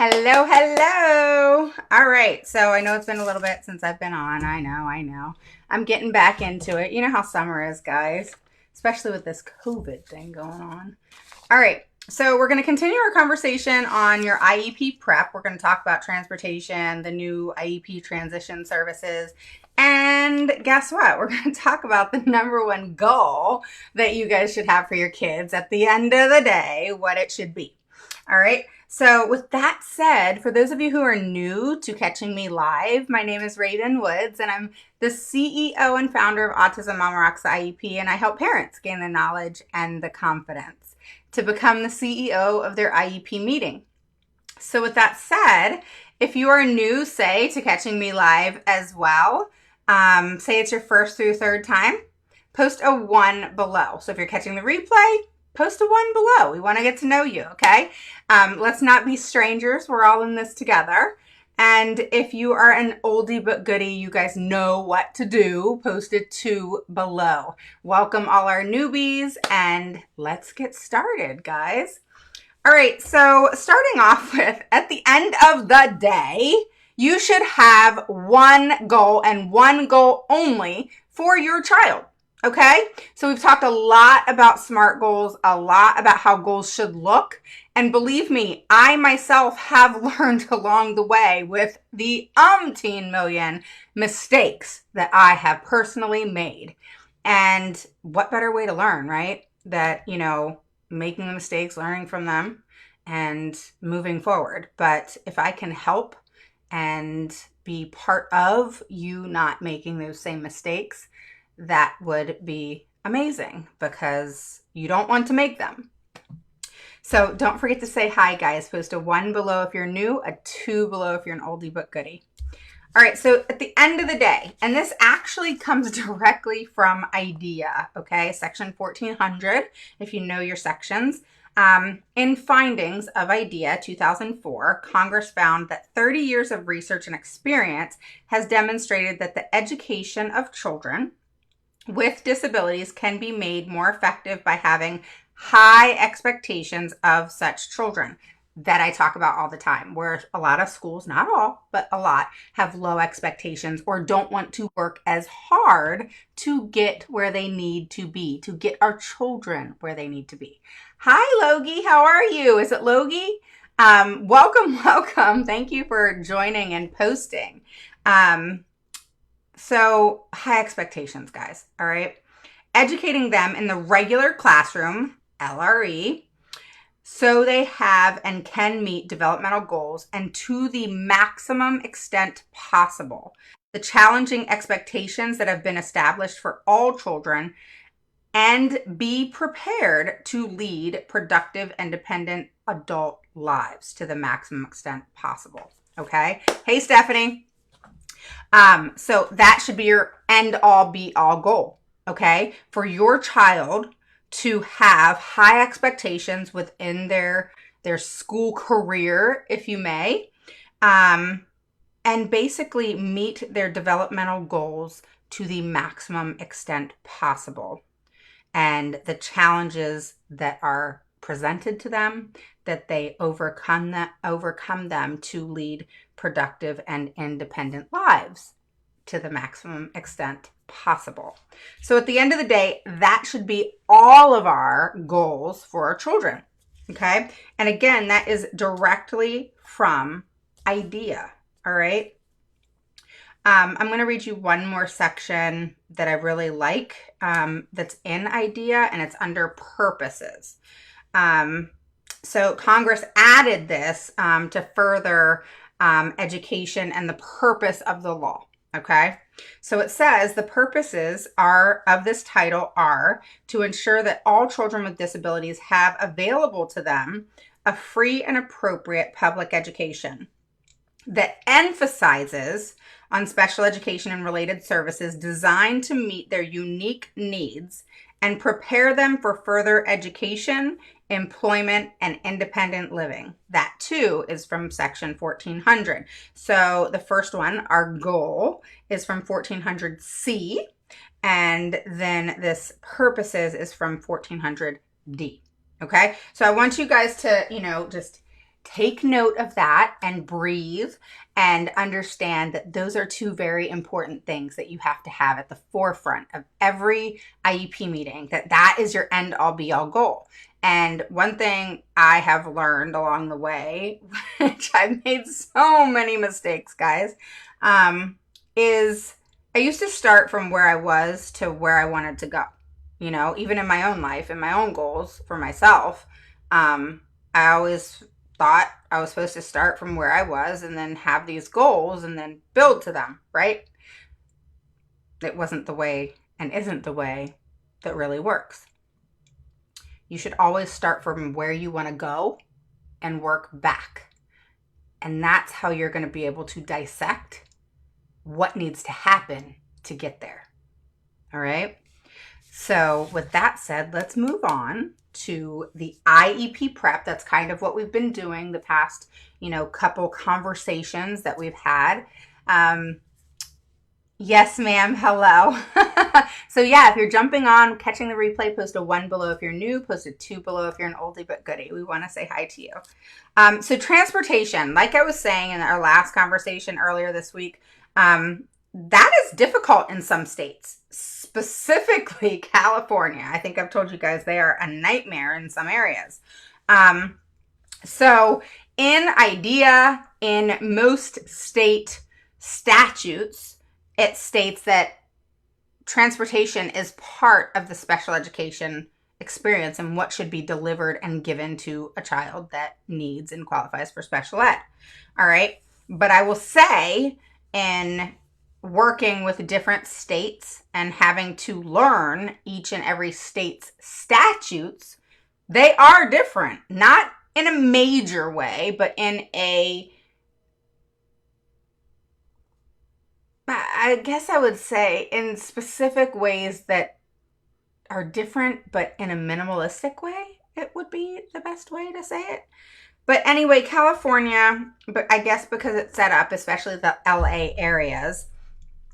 Hello, hello. All right. So I know it's been a little bit since I've been on. I know. I'm getting back into it. You know how summer is, guys, especially with this COVID thing going on. All right. So we're going to continue our conversation on your IEP prep. We're going to talk about transportation, the new IEP transition services. And guess what? We're going to talk about the number one goal that you guys should have for your kids at the end of the day, what it should be. All right. So with that said, for those of you who are new to catching me live, my name is Raven Woods and I'm the CEO and founder of Autism Mama Rocks IEP, and I help parents gain the knowledge and the confidence to become the CEO of their IEP meeting. So with that said, if you are new, say, to catching me live as well, say it's your first through third time, post a 1 below. So if you're catching the replay, post a 1 below. We want to get to know you, okay? Let's not be strangers. We're all in this together. And if you are an oldie but goodie, you guys know what to do. Post a 2 below. Welcome all our newbies, and let's get started, guys. All right, so starting off with, at the end of the day, you should have one goal and one goal only for your child. Okay, so we've talked a lot about SMART goals, a lot about how goals should look. And believe me, I myself have learned along the way with the umpteen million mistakes that I have personally made. And what better way to learn, right? That, making the mistakes, learning from them, and moving forward. But if I can help and be part of you not making those same mistakes, that would be amazing because you don't want to make them. So don't forget to say hi, guys. Post a 1 below if you're new, a 2 below if you're an oldie but goodie. All right, so at the end of the day, and this actually comes directly from IDEA, okay, section 1400, if you know your sections. In findings of IDEA 2004, Congress found that 30 years of research and experience has demonstrated that the education of children with disabilities can be made more effective by having high expectations of such children that I talk about all the time, where a lot of schools, not all, but a lot, have low expectations or don't want to work as hard to get where they need to be, to get our children where they need to be. Hi, Logie. How are you? Is it Logie? Welcome. Thank you for joining and posting. So high expectations, guys. All right. Educating them in the regular classroom, LRE, so they have and can meet developmental goals and to the maximum extent possible. The challenging expectations that have been established for all children, and be prepared to lead productive, independent adult lives to the maximum extent possible. Okay. Hey, Stephanie. So that should be your end all be all goal. Okay. For your child to have high expectations within their school career, if you may, and basically meet their developmental goals to the maximum extent possible. And the challenges that are presented to them, that they overcome them to lead productive and independent lives to the maximum extent possible. So at the end of the day, that should be all of our goals for our children. Okay. And again, that is directly from IDEA. All right. I'm going to read you one more section that I really like, that's in IDEA, and it's under purposes. So Congress added this to further education and the purpose of the law. Okay. So it says the purposes of this title are to ensure that all children with disabilities have available to them a free and appropriate public education that emphasizes on special education and related services designed to meet their unique needs and prepare them for further education, employment, and independent living. That too is from section 1400. So the first one, our goal, is from 1400C, and then this purposes is from 1400D. Okay, so I want you guys to, just take note of that and breathe and understand that those are two very important things that you have to have at the forefront of every IEP meeting, that is your end all be all goal. And one thing I have learned along the way, which I've made so many mistakes, guys, is I used to start from where I was to where I wanted to go. You know, even in my own life, in my own goals for myself, I always thought I was supposed to start from where I was and then have these goals and then build to them, right? It wasn't the way and isn't the way that really works. You should always start from where you want to go and work back. And that's how you're going to be able to dissect what needs to happen to get there. All right? So with that said, let's move on to the IEP prep. That's kind of what we've been doing the past, couple conversations that we've had. Yes, ma'am. Hello. So yeah, if you're jumping on, catching the replay, post a 1 below if you're new, post a 2 below if you're an oldie but goodie. We want to say hi to you. So transportation, like I was saying in our last conversation earlier this week, that is difficult in some states, specifically California. I think I've told you guys they are a nightmare in some areas. So in IDEA, in most state statutes, it states that transportation is part of the special education experience and what should be delivered and given to a child that needs and qualifies for special ed. All right. But I will say, in working with different states and having to learn each and every state's statutes, they are different, not in a major way, but in I guess I would say in specific ways that are different, but in a minimalistic way, it would be the best way to say it. But anyway, California, but I guess because it's set up, especially the LA areas,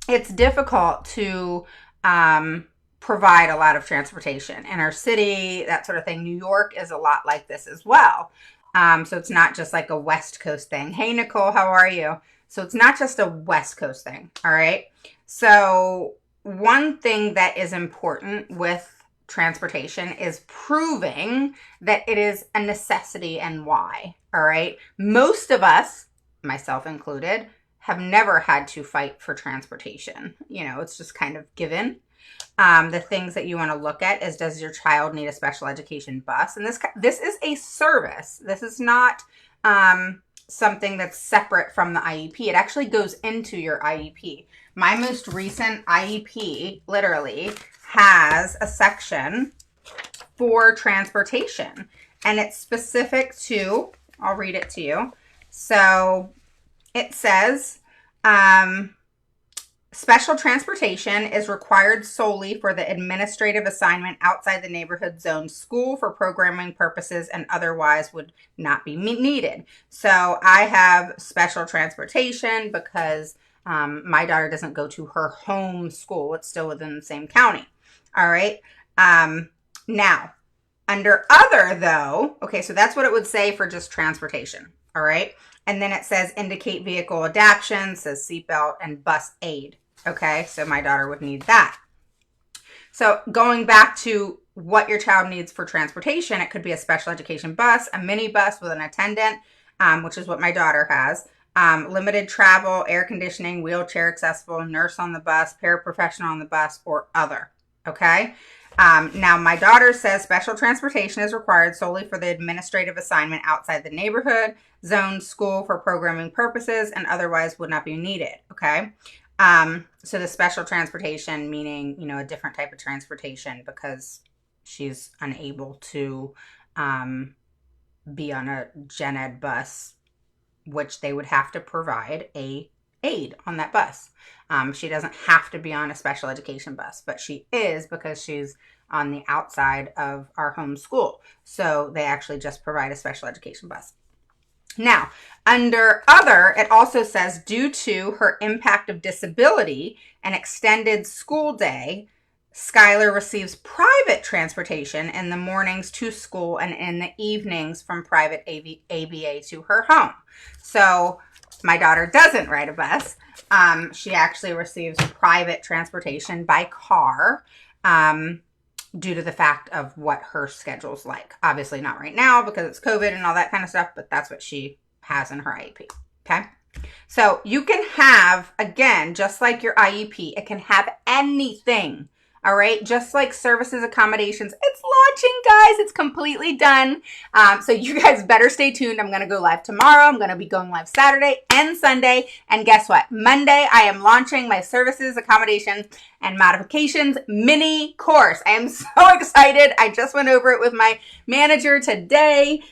it's difficult to provide a lot of transportation in our city, that sort of thing. New York is a lot like this as well. So it's not just like a West Coast thing. Hey, Nicole, how are you? So it's not just a West Coast thing, all right? So one thing that is important with transportation is proving that it is a necessity and why, all right? Most of us, myself included, have never had to fight for transportation. It's just kind of given. The things that you want to look at is, does your child need a special education bus? And this is a service. This is not something that's separate from the IEP. It actually goes into your IEP. My most recent IEP literally has a section for transportation, and it's specific to, I'll read it to you. So it says, special transportation is required solely for the administrative assignment outside the neighborhood zone school for programming purposes and otherwise would not be needed. So I have special transportation because my daughter doesn't go to her home school. It's still within the same county. All right. Now, under other though, okay, so that's what it would say for just transportation. All right. And then it says indicate vehicle adaptation, says seatbelt and bus aid. Okay, so my daughter would need that. So going back to what your child needs for transportation, it could be a special education bus, a mini bus with an attendant, which is what my daughter has, limited travel, air conditioning, wheelchair accessible, nurse on the bus, paraprofessional on the bus, or other. Okay. Now, my daughter says special transportation is required solely for the administrative assignment outside the neighborhood zone school for programming purposes and otherwise would not be needed. Okay. So the special transportation meaning, a different type of transportation because she's unable to be on a gen ed bus, which they would have to provide a aid on that bus. She doesn't have to be on a special education bus, but she is because she's on the outside of our home school. So they actually just provide a special education bus. Now, under other, it also says due to her impact of disability, an extended school day, Skylar receives private transportation in the mornings to school and in the evenings from private ABA to her home. So my daughter doesn't ride a bus. She actually receives private transportation by car due to the fact of what her schedule's like. Obviously not right now because it's COVID and all that kind of stuff, but that's what she has in her IEP. Okay. So you can have, again, just like your IEP, it can have anything. All right. Just like services accommodations. It's launching, guys. It's completely done. So you guys better stay tuned. I'm going to go live tomorrow. I'm going to be going live Saturday and Sunday. And guess what? Monday, I am launching my services, accommodations, and modifications mini course. I am so excited. I just went over it with my manager today,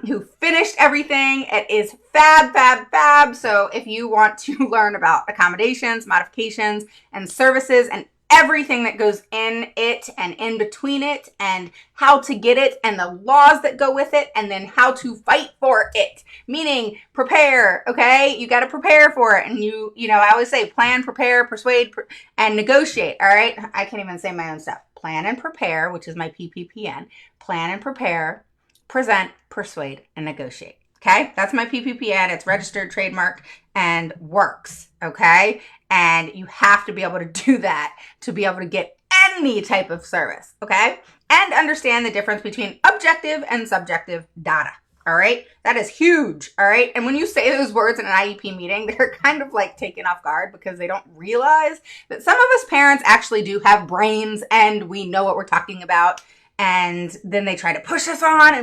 who finished everything. It is fab, fab, fab. So if you want to learn about accommodations, modifications, and services, and everything that goes in it and in between it and how to get it and the laws that go with it and then how to fight for it, meaning prepare. Okay. You got to prepare for it. And I always say plan, prepare, persuade, and negotiate. All right. I can't even say my own stuff. Plan and prepare, which is my PPPN. Plan and prepare, present, persuade, and negotiate. Okay. That's my PPPN. It's registered, trademark, and works. Okay. And you have to be able to do that to be able to get any type of service, okay? And understand the difference between objective and subjective data, all right? That is huge, all right? And when you say those words in an IEP meeting, they're kind of like taken off guard because they don't realize that some of us parents actually do have brains and we know what we're talking about. And then they try to push us on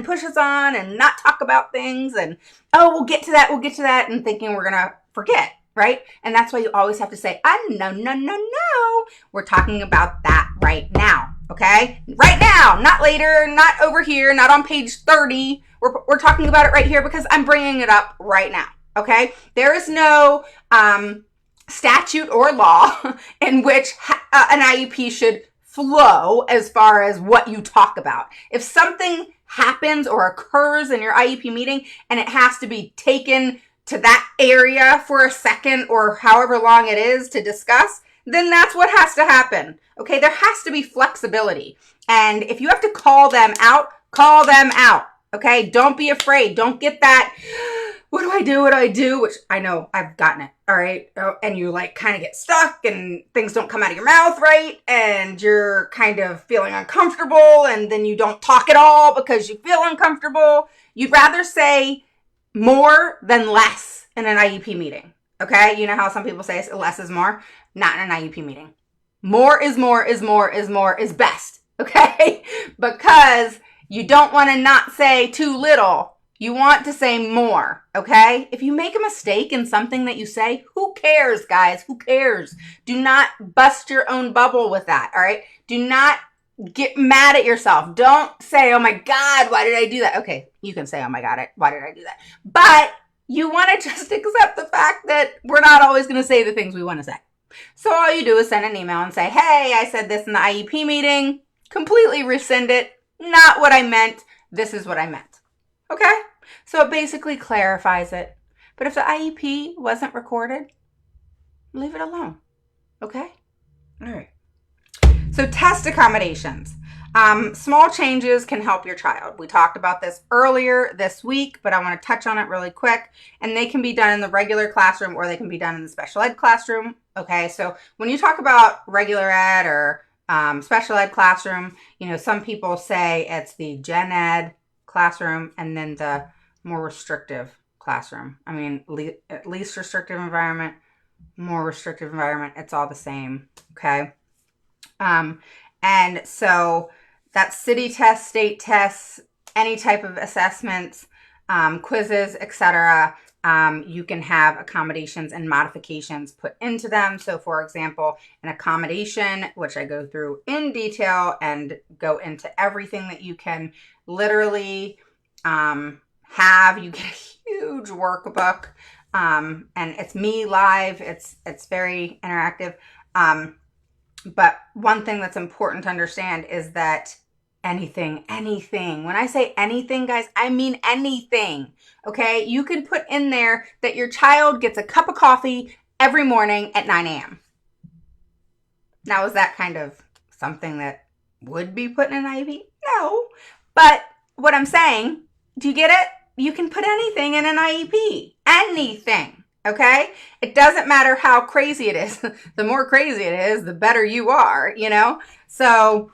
and not talk about things. And, oh, we'll get to that, and thinking we're going to forget. Right? And that's why you always have to say, no. We're talking about that right now. Okay? Right now, not later, not over here, not on page 30. We're talking about it right here because I'm bringing it up right now. Okay? There is no statute or law in which an IEP should flow as far as what you talk about. If something happens or occurs in your IEP meeting and it has to be taken to that area for a second or however long it is to discuss, then that's what has to happen. Okay, there has to be flexibility. And if you have to call them out, call them out. Okay, don't be afraid. Don't get that, what do I do? Which I know I've gotten it, all right? And you like kind of get stuck and things don't come out of your mouth right. And you're kind of feeling uncomfortable and then you don't talk at all because you feel uncomfortable. You'd rather say more than less in an IEP meeting. Okay. You know how some people say less is more? Not in an IEP meeting. More is best. Okay. Because you don't want to not say too little. You want to say more. Okay. If you make a mistake in something that you say, who cares, guys? Who cares? Do not bust your own bubble with that. All right. Do not get mad at yourself. Don't say, oh my God, why did I do that? Okay, you can say, oh my God, why did I do that? But you want to just accept the fact that we're not always going to say the things we want to say. So all you do is send an email and say, hey, I said this in the IEP meeting. Completely rescind it. Not what I meant. This is what I meant. Okay? So it basically clarifies it. But if the IEP wasn't recorded, leave it alone. Okay? All right. So test accommodations. Small changes can help your child. We talked about this earlier this week, but I want to touch on it really quick. And they can be done in the regular classroom or they can be done in the special ed classroom. Okay, so when you talk about regular ed or special ed classroom, some people say it's the gen ed classroom and then the more restrictive classroom. I mean, least restrictive environment, more restrictive environment, it's all the same. Okay. And so that's city tests, state tests, any type of assessments, quizzes, etc. You can have accommodations and modifications put into them. So for example, an accommodation, which I go through in detail and go into everything that you can literally have. You get a huge workbook, and it's me live. It's very interactive. But one thing that's important to understand is that anything, when I say anything, guys, I mean anything, okay? You can put in there that your child gets a cup of coffee every morning at 9 a.m. Now, is that kind of something that would be put in an IEP? No. But what I'm saying, do you get it? You can put anything in an IEP. Anything. Okay? It doesn't matter how crazy it is. The more crazy it is, the better you are, you know? So,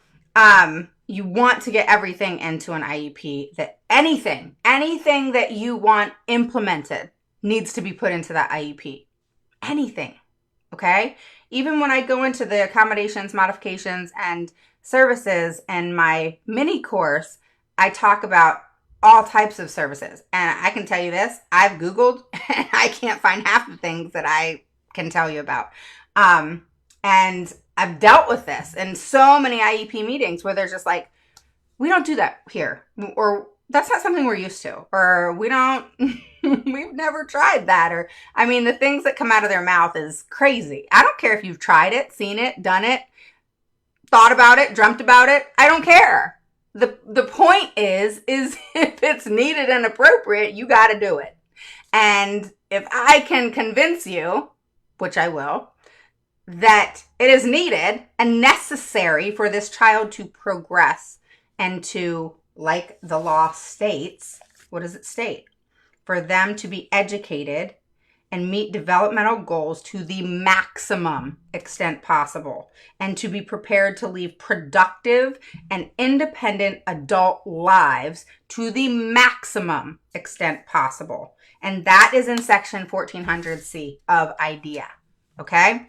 you want to get everything into an IEP. That anything that you want implemented needs to be put into that IEP. Anything. Okay? Even when I go into the accommodations, modifications, and services in my mini course, I talk about all types of services. And I can tell you this, I've Googled and I can't find half the things that I can tell you about. And I've dealt with this in so many IEP meetings where they're just like, we don't do that here. Or that's not something we're used to. Or we don't, we've never tried that. Or, I mean, the things that come out of their mouth is crazy. I don't care if you've tried it, seen it, done it, thought about it, dreamt about it. I don't care. The point is if it's needed and appropriate, you got to do it. And if I can convince you, which I will, that it is needed and necessary for this child to progress and to, like the law states, what does it state? For them to be educated and meet developmental goals to the maximum extent possible, and to be prepared to lead productive and independent adult lives to the maximum extent possible. And that is in section 1400C of IDEA, okay?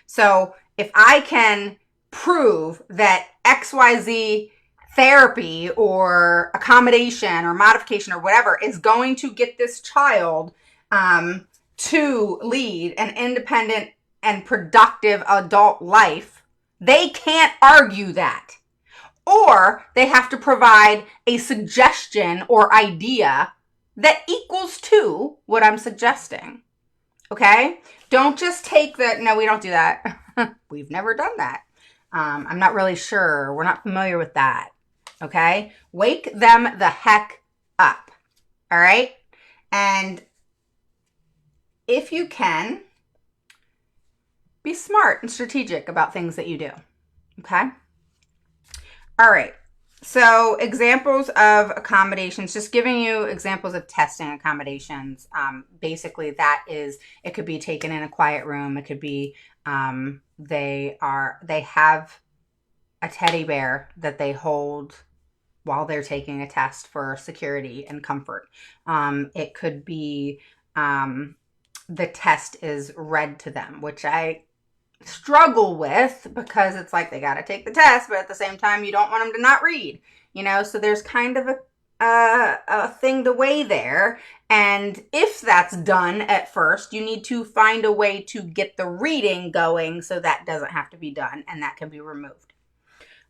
So if I can prove that XYZ therapy or accommodation or modification or whatever is going to get this child to lead an independent and productive adult life, they can't argue that. Or they have to provide a suggestion or idea that equals to what I'm suggesting. Okay? Don't just take the, no, we don't do that. We've never done that. I'm not really sure. We're not familiar with that. Okay? Wake them the heck up. All right? And if you can, be smart and strategic about things that you do. Okay? All right. So examples of accommodations, just giving you examples of testing accommodations. Basically that is, it could be taken in a quiet room. It could be, they have a teddy bear that they hold while they're taking a test for security and comfort. It could be, the test is read to them, which I struggle with because it's like they got to take the test, but at the same time, you don't want them to not read, you know? So there's kind of a thing to weigh there. And if that's done at first, you need to find a way to get the reading going so that doesn't have to be done and that can be removed.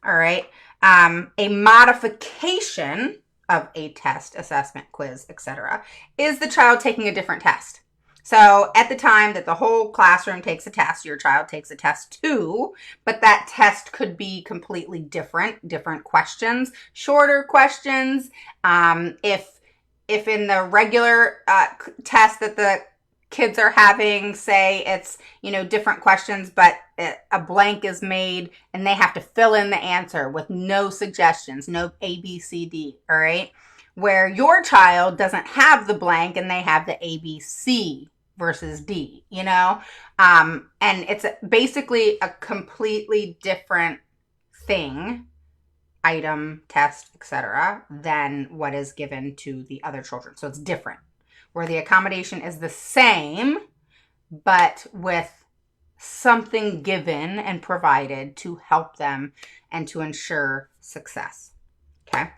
All right. A modification of a test, assessment, quiz, etc., is the child taking a different test. So at the time that the whole classroom takes a test, your child takes a test too, but that test could be completely different questions, shorter questions. If in the regular test that the kids are having, say it's, different questions, but a blank is made and they have to fill in the answer with no suggestions, no A, B, C, D, all right? Where your child doesn't have the blank and they have the A, B, C versus D, and it's basically a completely different thing, item, test, etc., than what is given to the other children. So it's different, where the accommodation is the same, but with something given and provided to help them and to ensure success. Okay.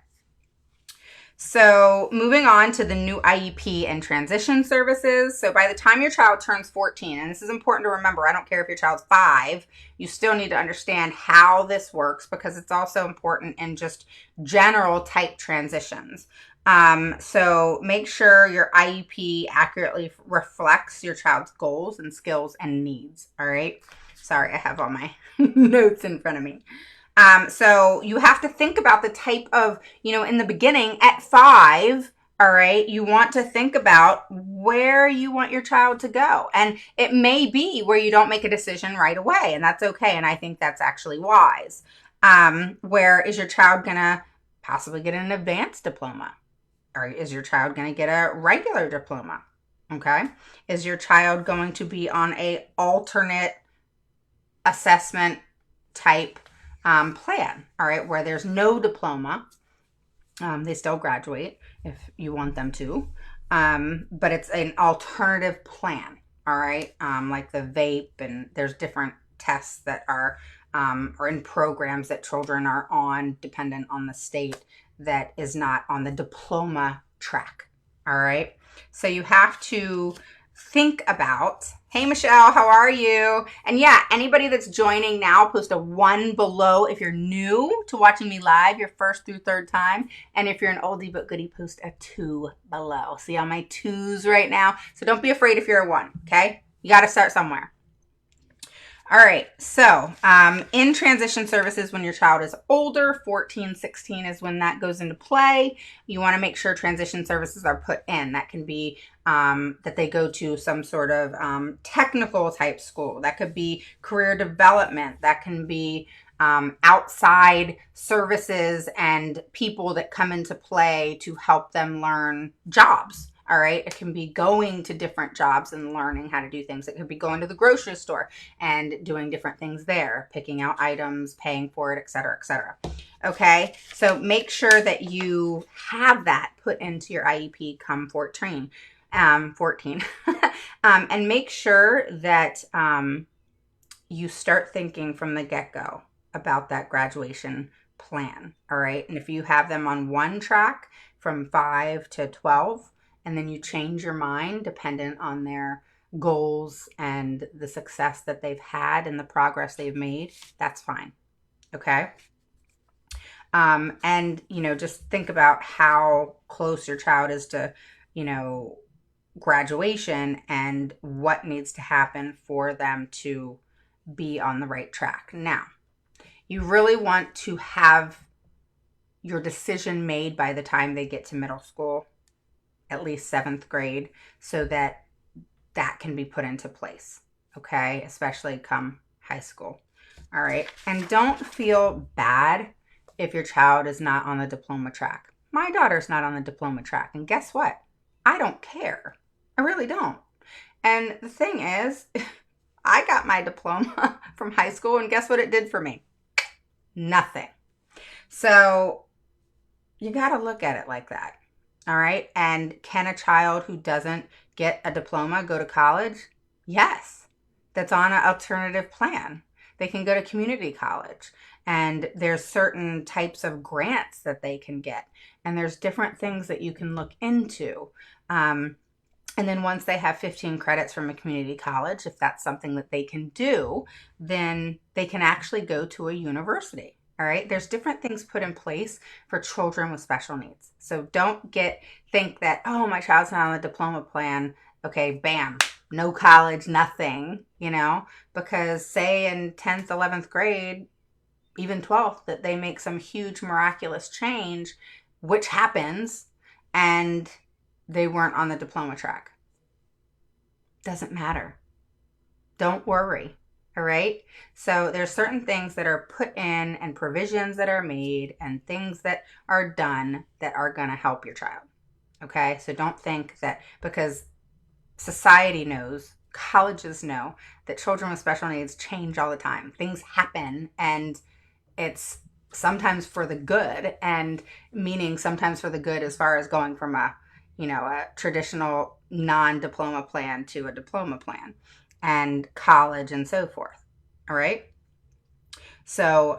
So moving on to the new IEP and transition services. So by the time your child turns 14, and this is important to remember, I don't care if your child's 5, you still need to understand how this works because it's also important in just general type transitions. So make sure your IEP accurately reflects your child's goals and skills and needs. All right. Sorry, I have all my notes in front of me. So you have to think about the type of, in the beginning at 5, All right. You want to think about where you want your child to go. And it may be where you don't make a decision right away. And that's okay. And I think that's actually wise. Where is your child going to possibly get an advanced diploma? Or is your child going to get a regular diploma? Okay. Is your child going to be on a alternate assessment type plan? All right. Where there's no diploma. They still graduate if you want them to, but it's an alternative plan. All right, like the vape, and there's different tests that are or in programs that children are on, dependent on the state, that is not on the diploma track. All right, so you have to think about, hey Michelle, how are you? And yeah, anybody that's joining now, post a 1 below if you're new to watching me live, your first through third time. And if you're an oldie but goodie, post a 2 below. See all my 2s right now? So don't be afraid if you're a 1, okay? You got to start somewhere. All right, so in transition services, when your child is older, 14, 16 is when that goes into play. You want to make sure transition services are put in. That can be that they go to some sort of technical type school. That could be career development. That can be outside services and people that come into play to help them learn jobs. All right. It can be going to different jobs and learning how to do things. It could be going to the grocery store and doing different things there, picking out items, paying for it, et cetera, et cetera. Okay. So make sure that you have that put into your IEP come 14. And make sure that you start thinking from the get-go about that graduation plan. All right. And if you have them on one track from 5 to 12, and then you change your mind dependent on their goals and the success that they've had and the progress they've made, that's fine. Okay. And, just think about how close your child is to, graduation and what needs to happen for them to be on the right track. Now, you really want to have your decision made by the time they get to middle school, at least 7th grade, so that can be put into place, okay? Especially come high school, all right? And don't feel bad if your child is not on the diploma track. My daughter's not on the diploma track, and guess what? I don't care. I really don't. And the thing is, I got my diploma from high school, and guess what it did for me? Nothing. So you got to look at it like that. All right. And can a child who doesn't get a diploma go to college? Yes. That's on an alternative plan. They can go to community college, and there's certain types of grants that they can get. And there's different things that you can look into. And then once they have 15 credits from a community college, if that's something that they can do, then they can actually go to a university. All right. There's different things put in place for children with special needs. So don't think that, oh, my child's not on the diploma plan. Okay, bam, no college, nothing, because say in 10th, 11th grade, even 12th, that they make some huge miraculous change, which happens, and they weren't on the diploma track. Doesn't matter. Don't worry. All right. So there's certain things that are put in and provisions that are made and things that are done that are going to help your child. Okay. So don't think that because society knows, colleges know that children with special needs change all the time. Things happen, and it's sometimes for the good, and meaning sometimes for the good as far as going from a traditional non-diploma plan to a diploma plan and college and so forth. All right. So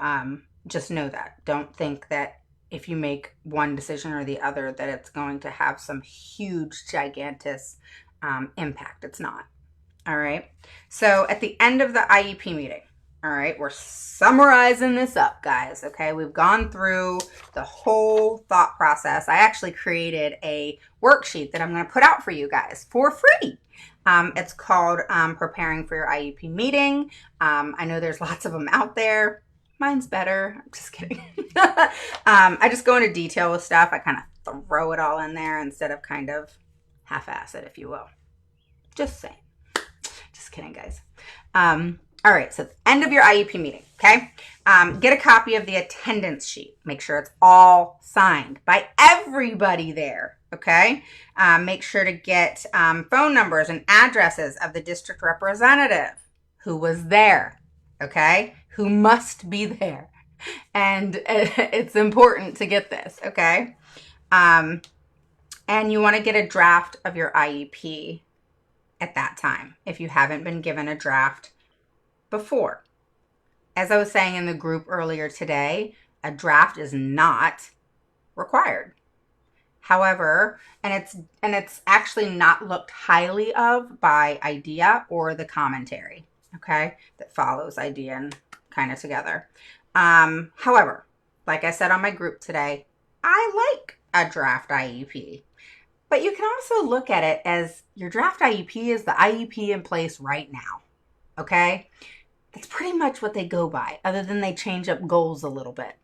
just know that. Don't think that if you make one decision or the other that it's going to have some huge, gigantic impact. It's not. All right. So at the end of the IEP meeting, all right, we're summarizing this up, guys. Okay. We've gone through the whole thought process. I actually created a worksheet that I'm going to put out for you guys for free. It's called Preparing for Your IEP Meeting. I know there's lots of them out there. Mine's better. I'm just kidding. I just go into detail with stuff. I kind of throw it all in there instead of kind of half-ass it, if you will. Just saying. Just kidding, guys. All right, so end of your IEP meeting, okay? Get a copy of the attendance sheet. Make sure it's all signed by everybody there, okay? Make sure to get phone numbers and addresses of the district representative who was there, okay? Who must be there. And it's important to get this, okay? And you want to get a draft of your IEP at that time if you haven't been given a draft before. As I was saying in the group earlier today, a draft is not required. However, and it's actually not looked highly of by IDEA or the commentary, okay, that follows IDEA and kind of together. However, like I said on my group today, I like a draft IEP. But you can also look at it as your draft IEP is the IEP in place right now, okay? That's pretty much what they go by, other than they change up goals a little bit.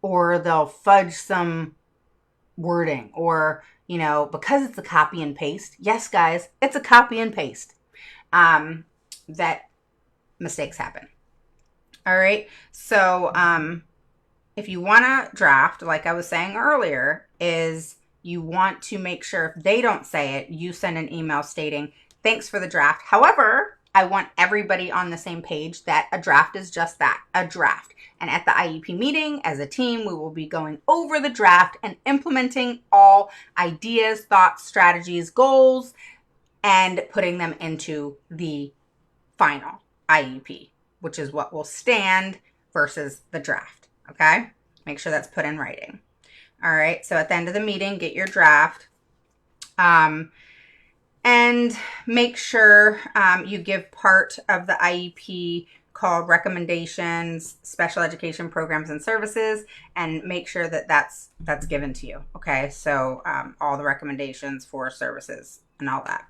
Or they'll fudge some wording. Or, because it's a copy and paste. Yes, guys, it's a copy and paste. That mistakes happen. All right? So, if you want to draft, like I was saying earlier, is you want to make sure if they don't say it, you send an email stating, thanks for the draft. However, I want everybody on the same page that a draft is just that, a draft. And at the IEP meeting, as a team, we will be going over the draft and implementing all ideas, thoughts, strategies, goals, and putting them into the final IEP, which is what will stand versus the draft, okay? Make sure that's put in writing. All right, so at the end of the meeting, get your draft. And make sure you give part of the IEP called recommendations, special education programs and services, and make sure that that's given to you. Okay, so all the recommendations for services and all that.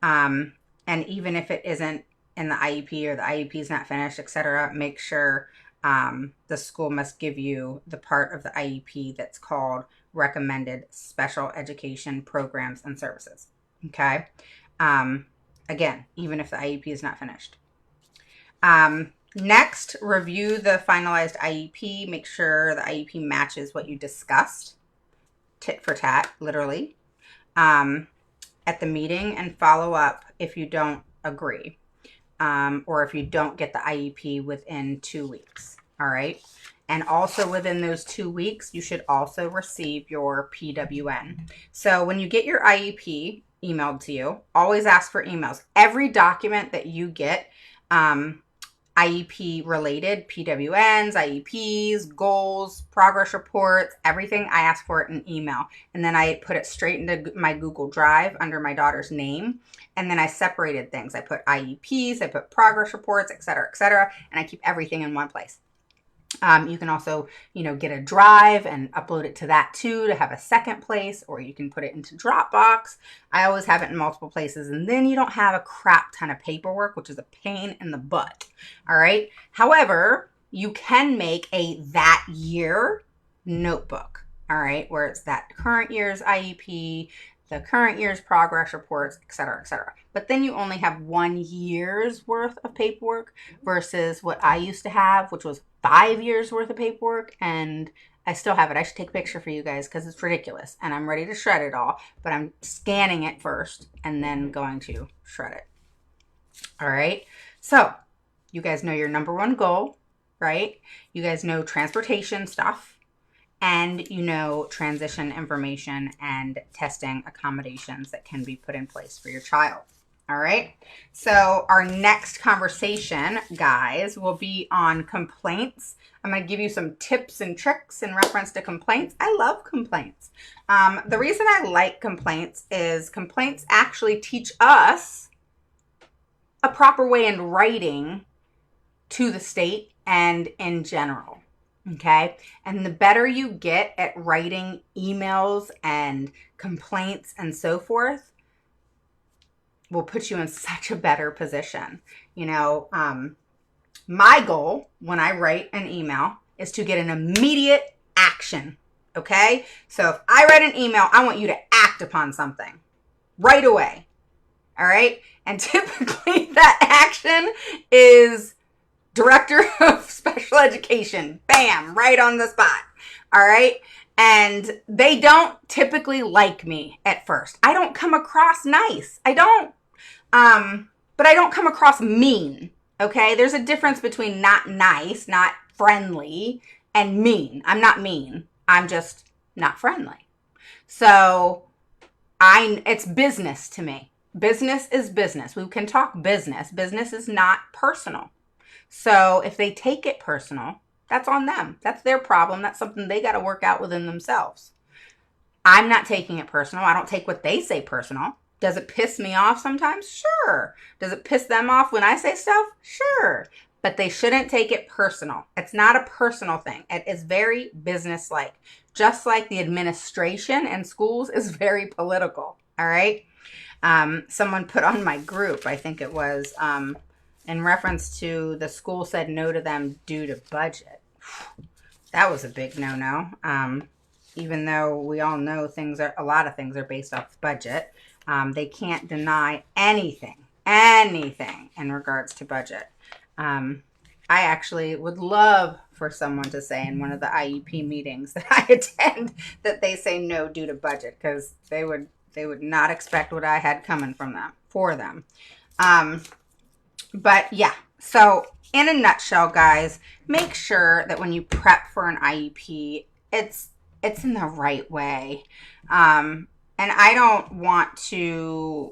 And even if it isn't in the IEP or the IEP is not finished, etc., make sure the school must give you the part of the IEP that's called recommended special education programs and services. Okay. Again, even if the IEP is not finished. Next, review the finalized IEP. Make sure the IEP matches what you discussed. Tit for tat, literally. At the meeting, and follow up if you don't agree. Or if you don't get the IEP within 2 weeks. All right. And also within those 2 weeks, you should also receive your PWN. So when you get your IEP emailed to you, always ask for emails. Every document that you get, IEP related, PWNs, IEPs, goals, progress reports, everything, I ask for it in email. And then I put it straight into my Google Drive under my daughter's name. And then I separated things. I put IEPs, I put progress reports, et cetera, and I keep everything in one place. You can also, get a drive and upload it to that too to have a second place, or you can put it into Dropbox. I always have it in multiple places, and then you don't have a crap ton of paperwork, which is a pain in the butt. All right. However, you can make a that year notebook. All right. Where it's that current year's IEP, the current year's progress reports, et cetera, et cetera. But then you only have 1 year's worth of paperwork versus what I used to have, which was 5 years worth of paperwork. And I still have it. I should take a picture for you guys because it's ridiculous. And I'm ready to shred it all, but I'm scanning it first and then going to shred it. All right. So you guys know your number one goal, right? You guys know transportation stuff. And transition information and testing accommodations that can be put in place for your child. All right. So our next conversation, guys, will be on complaints. I'm going to give you some tips and tricks in reference to complaints. I love complaints. The reason I like complaints is complaints actually teach us a proper way in writing to the state and in general. Okay. And the better you get at writing emails and complaints and so forth will put you in such a better position. My goal when I write an email is to get an immediate action Okay? So if I write an email, I want you to act upon something right away. All right? And typically that action is director of special education. Bam, right on the spot. All right? And they don't typically like me at first. I don't come across nice. I don't. But I don't come across mean. Okay? There's a difference between not nice, not friendly, and mean. I'm not mean. I'm just not friendly. So it's business to me. Business is business. We can talk business. Business is not personal. So if they take it personal, that's on them. That's their problem. That's something they got to work out within themselves. I'm not taking it personal. I don't take what they say personal. Does it piss me off sometimes? Sure. Does it piss them off when I say stuff? Sure. But they shouldn't take it personal. It's not a personal thing. It is very business-like. Just like the administration in schools is very political. All right? Someone put on my group, I think it was, in reference to the school said no to them due to budget. That was a big no-no. Even though we all know a lot of things are based off budget. They can't deny anything in regards to budget. I actually would love for someone to say in one of the IEP meetings that I attend that they say no due to budget, because they would not expect what I had coming for them. But yeah, so in a nutshell, guys, make sure that when you prep for an IEP, it's in the right way. And I don't want to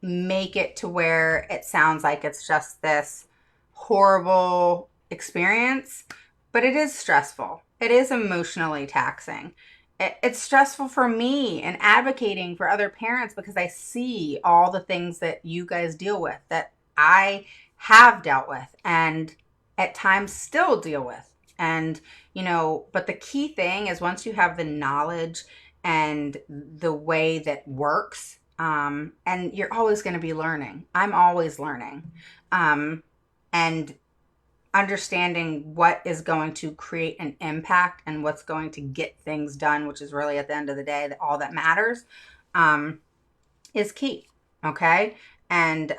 make it to where it sounds like it's just this horrible experience, but it is stressful. It is emotionally taxing. It's stressful for me and advocating for other parents, because I see all the things that you guys deal with, that I have dealt with and at times still deal with. And, but the key thing is, once you have the knowledge and the way that works, and you're always going to be learning. I'm always learning. And understanding what is going to create an impact and what's going to get things done, which is really at the end of the day all that matters, is key. Okay? And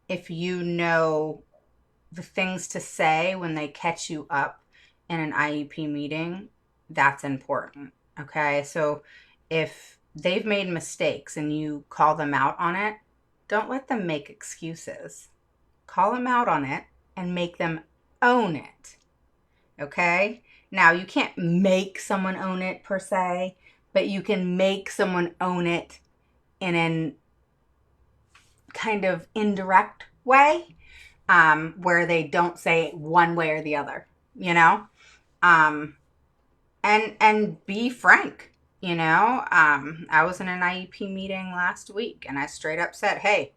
if you know the things to say when they catch you up in an IEP meeting, that's important. Okay? So if they've made mistakes and you call them out on it, don't let them make excuses. Call them out on it and make them own it. Okay? Now, you can't make someone own it per se, but you can make someone own it in an kind of indirect way, where they don't say it one way or the other, and be frank. I was in an IEP meeting last week and I straight up said, hey,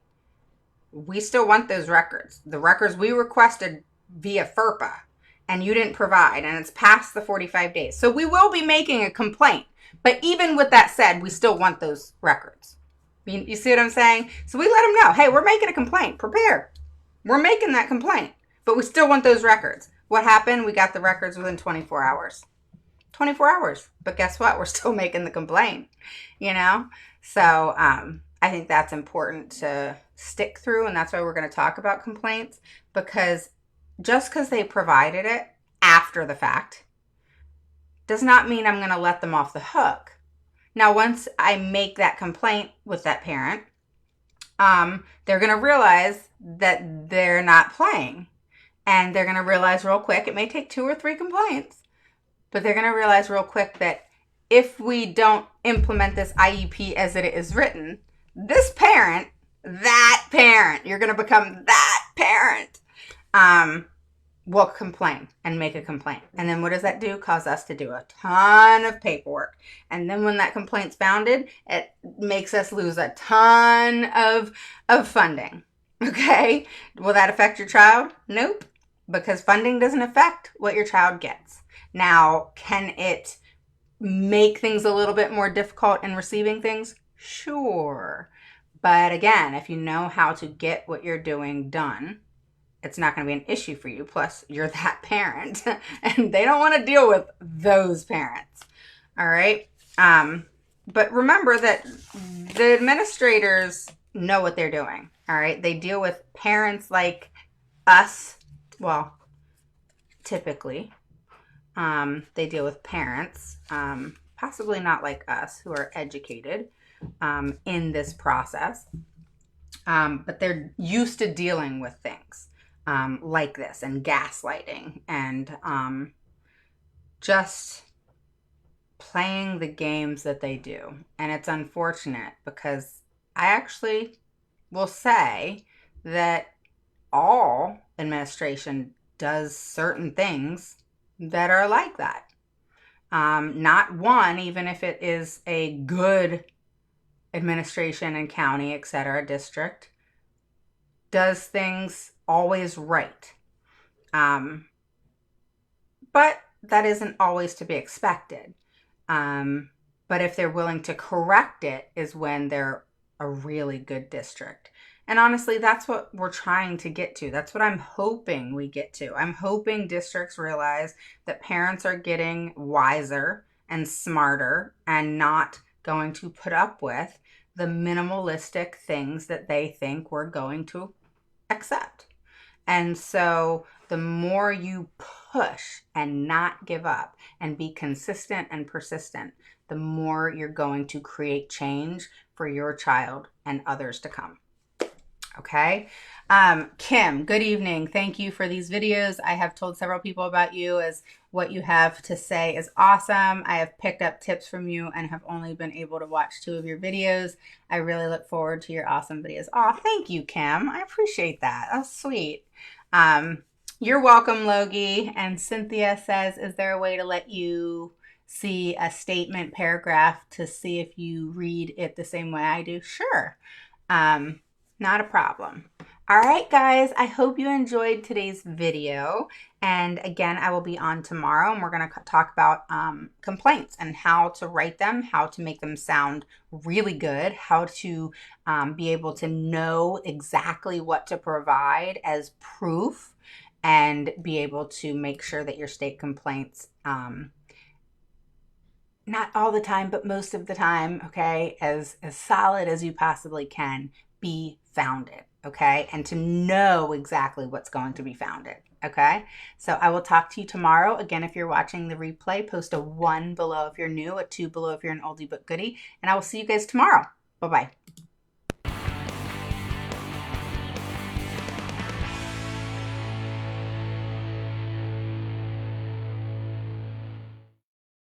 we still want those records. The records we requested via FERPA, and you didn't provide, and it's past the 45 days. So we will be making a complaint. But even with that said, we still want those records. You see what I'm saying? So we let them know, hey, we're making a complaint. Prepare. We're making that complaint, but we still want those records. What happened? We got the records within 24 hours. 24 hours. But guess what? We're still making the complaint, So I think that's important to stick through, and that's why we're going to talk about complaints, because just because they provided it after the fact does not mean I'm going to let them off the hook. Now, once I make that complaint with that parent, they're going to realize that they're not playing, and they're going to realize real quick, it may take 2 or 3 complaints, but they're going to realize real quick that if we don't implement this IEP as it is written, this parent, that parent, you're going to become that parent, will complain and make a complaint. And then what does that do? Cause us to do a ton of paperwork. And then when that complaint's founded, it makes us lose a ton of funding. Okay? Will that affect your child? Nope. Because funding doesn't affect what your child gets. Now, can it make things a little bit more difficult in receiving things? Sure. But again, if you know how to get what you're doing done, it's not going to be an issue for you. Plus, you're that parent, and they don't want to deal with those parents. All right. But remember that the administrators know what they're doing. All right. They deal with parents like us. Well, typically, they deal with parents, possibly not like us, who are educated in this process. But they're used to dealing with things like this, and gaslighting, and just playing the games that they do. And it's unfortunate, because I actually will say that all administration does certain things that are like that. Not one, even if it is a good administration and county, etc., district, does things always right. But that isn't always to be expected. But if they're willing to correct it is when they're a really good district. And honestly, that's what we're trying to get to. That's what I'm hoping we get to. I'm hoping districts realize that parents are getting wiser and smarter and not going to put up with the minimalistic things that they think we're going to accept. And so the more you push and not give up and be consistent and persistent, the more you're going to create change for your child and others to come. Okay. Kim, good evening. Thank you for these videos. I have told several people about you, as what you have to say is awesome. I have picked up tips from you and have only been able to watch 2 of your videos. I really look forward to your awesome videos. Oh, thank you, Kim. I appreciate that. That's sweet. You're welcome, Logie. And Cynthia says, is there a way to let you see a statement paragraph to see if you read it the same way I do? Sure. Not a problem. All right, guys, I hope you enjoyed today's video. And again, I will be on tomorrow, and we're going to talk about complaints and how to write them, how to make them sound really good, how to be able to know exactly what to provide as proof, and be able to make sure that your state complaints, not all the time, but most of the time, okay, as solid as you possibly can, be founded, okay? And to know exactly what's going to be founded, okay? So I will talk to you tomorrow. Again, if you're watching the replay, post a 1 below if you're new, a 2 below if you're an oldie but goodie, and I will see you guys tomorrow. Bye-bye.